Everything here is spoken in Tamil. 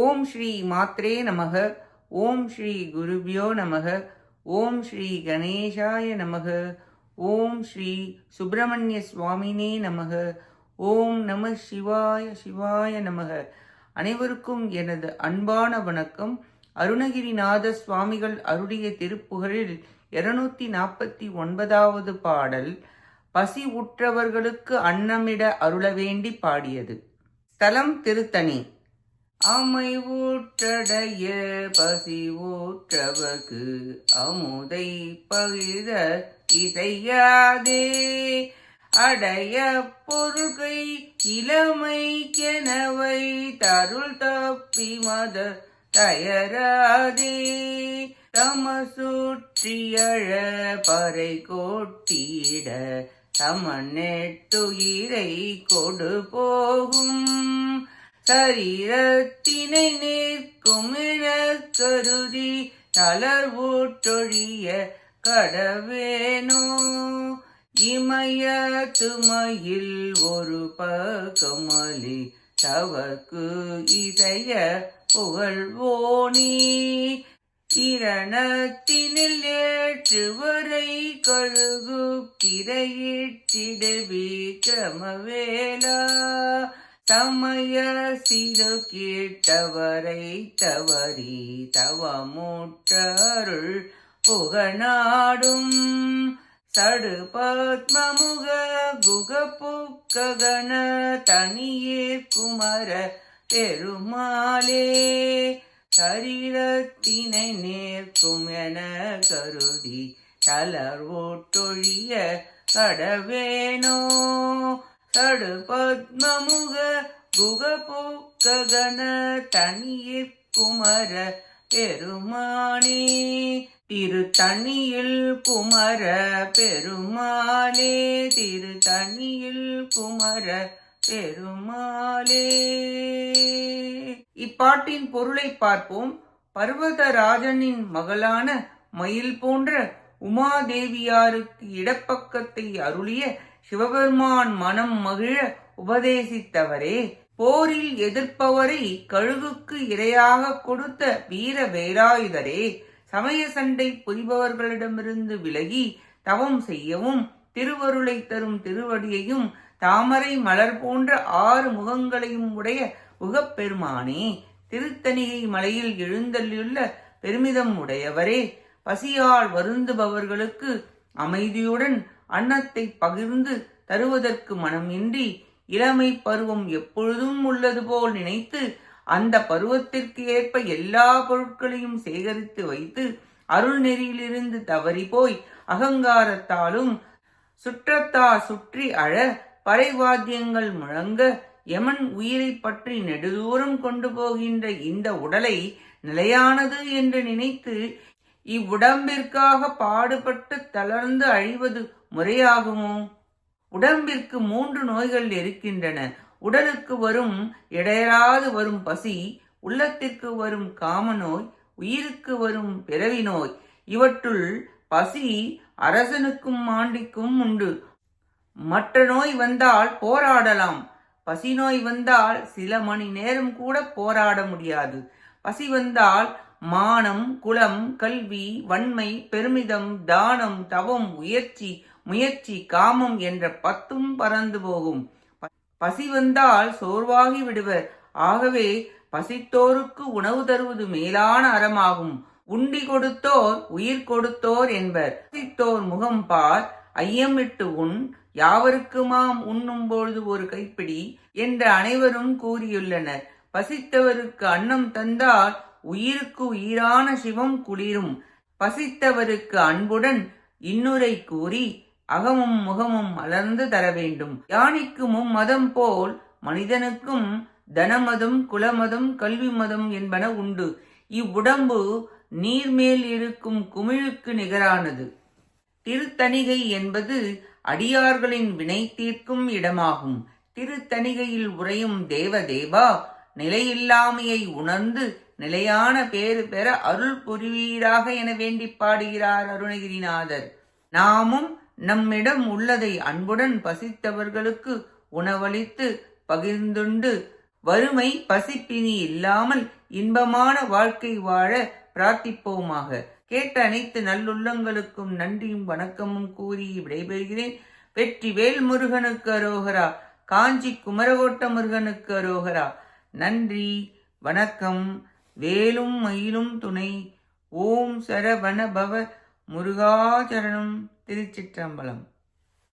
ஓம் ஸ்ரீ மாத்ரே நமக. ஓம் ஸ்ரீ குருபியோ நமக. ஓம் ஸ்ரீ கணேசாய நமக. ஓம் ஸ்ரீ சுப்பிரமணிய சுவாமினே நமக. ஓம் நம சிவாய சிவாய நமக. அனைவருக்கும் எனது அன்பான வணக்கம். அருணகிரிநாத சுவாமிகள் அருளிய திருப்புகழில் 249வது பாடல் பசி உற்றவர்களுக்கு அன்னமிட அருள வேண்டி பாடியது. ஸ்தலம் திருத்தணி. அமை ஊற்றடைய பசி ஊற்றவர்க்கு அமுதை பகிர இசையாதே அடைய பொருகை இளமைக்கெனவை தருள் தப்பி மத தயராதே தம சுற்றியழ பறை கோட்டிட சமநெட்டுயிரை கொடு போகும் சரீரத்தினை நிற்கும் என கருதி தளர்வூட்டொழிய கடவேனோ இமய துமையில் ஒரு பகமலி தவக்கு இசைய புகழ்வோனி இரணத்தினில் ஏற்றுவரை கழுகு கிரையிட்டிடுவி கிரமவேலா சமய சிறு கேட்டவரை தவறி தவமுற்றருள் புகநாடும் சடு பத்மமுக குகப்புக்ககன தனியீர் குமர பெருமாளே சரீரத்தினை நேர்க்கும் என கருதி தளர்வொட்டொழிய கடவேனோ சடு பத்மமுக குகப்புக்ககன தனியிற் குமர பெருமானே திருத்தணியில் குமர பெருமாளே திருத்தணியில் குமர பெருமாளே. இப்பாட்டின் பொருளை பார்ப்போம். பர்வதராஜனின் மகளான மயில் போன்ற உமாதேவியாருக்கு இடப்பக்கத்தை அருளிய சிவபெருமான் மனம் மகிழ உபதேசித்தவரே, போரில் எதிர்ப்பவரை கழுகுக்கு இரையாக கொடுத்த வீர வேலாயுதரே, சமய சண்டை புரிபவர்களிடமிருந்து விலகி தவம் செய்யவும் திருவருளை தரும் திருவடியையும் தாமரை மலர் போன்ற 6 முகங்களையும் உடைய உகப்பெருமானே, திருத்தணிகை மலையில் எழுந்தள்ளியுள்ள பெருமிதம் உடையவரே, பசியால் வருந்துபவர்களுக்கு அமைதியுடன் அன்னத்தை பகிர்ந்து தருவதற்கு மனம் இன்றி இளமை பருவம் எப்பொழுதும் உள்ளது போல் நினைத்து அந்த பருவத்திற்கு ஏற்ப எல்லா பொருட்களையும் சேகரித்து வைத்து அருள் நெறியிலிருந்து தவறி போய் அகங்காரத்தாலும் சுற்றத்தா சுற்றி அழ பறைவாத்தியங்கள் முழங்க யமன் உயிரை பற்றி நெடுதூரம் கொண்டு போகின்ற இந்த உடலை நிலையானது என்று நினைத்து இவ்வுடம்பிற்காக பாடுபட்டு தளர்ந்து அழிவது முறையாகுமோ? உடம்பிற்கு 3 நோய்கள் இருக்கின்றன. உடலுக்கு வரும் இடையராது வரும் பசி, உள்ளத்திற்கு வரும் காம நோய், உயிருக்கு வரும் பிறவி நோய். இவற்றுள் பசி அரசனுக்கும் மாண்டிக்கும் உண்டு. மற்ற நோய் வந்தால் போராடலாம். பசி நோய் வந்தால் சில மணி நேரம் கூட போராட முடியாது. பசி வந்தால் மானம், குலம், கல்வி, வன்மை, பெருமிதம், தானம், தவம், முயற்சி, காமம் என்ற 10ம் பறந்து போகும். பசி வந்தால் சோர்வாகி விடுவர். ஆகவே பசித்தோருக்கு உணவு தருவது மேலான அறமாகும். உண்டி கொடுத்தோர் உயிர் கொடுத்தோர் என்பர். பசித்தோர் முகம் பார், ஐயமிட்டு உண், யாவருக்குமாம் உண்ணும் பொழுது ஒரு கைப்பிடி என்று அனைவரும் கூறியுள்ளனர். பசித்தவருக்கு அன்னம் தந்தால் உயிருக்கு உயிரான சிவம் குளிரும். பசித்தவருக்கு அன்புடன் இன்னுரை கூறி அகமும் முகமும் மலர்ந்து தர வேண்டும். யானைக்கு மதம் போல் மனிதனுக்கும் தனமதம், குலமதம், கல்வி மதம் என்பன உண்டு. இவ்வுடம்பு நீர்மேல் இருக்கும் குமிழுக்கு நிகரானது. திருத்தணிகை என்பது அடியார்களின் வினை தீர்க்கும் இடமாகும். திருத்தணிகையில் உறையும் தேவதேவா, நிலையில்லாமையை உணர்ந்து நிலையான பேறு பெற அருள் புரிவீராக என வேண்டி பாடுகிறார் அருணகிரிநாதர். நாமும் நம்மிடம் உள்ளதை அன்புடன் பசித்தவர்களுக்கு உணவளித்து பகிர்ந்துண்டு வறுமை பசிப்பினி இல்லாமல் இன்பமான வாழ்க்கை வாழ பிரார்த்திப்போமாக. கேட்ட அனைத்து நல்லுள்ளங்களுக்கும் நன்றியும் வணக்கமும் கூறி விடைபெறுகிறேன். வெற்றி வேல் முருகனுக்கு அரோகரா. காஞ்சி குமரகோட்ட முருகனுக்கு அரோகரா. நன்றி, வணக்கம். வேலும் மயிலும் துணை. ஓம் சரவண பவ முருகாச்சரணம். திருச்சிற்றம்பலம்.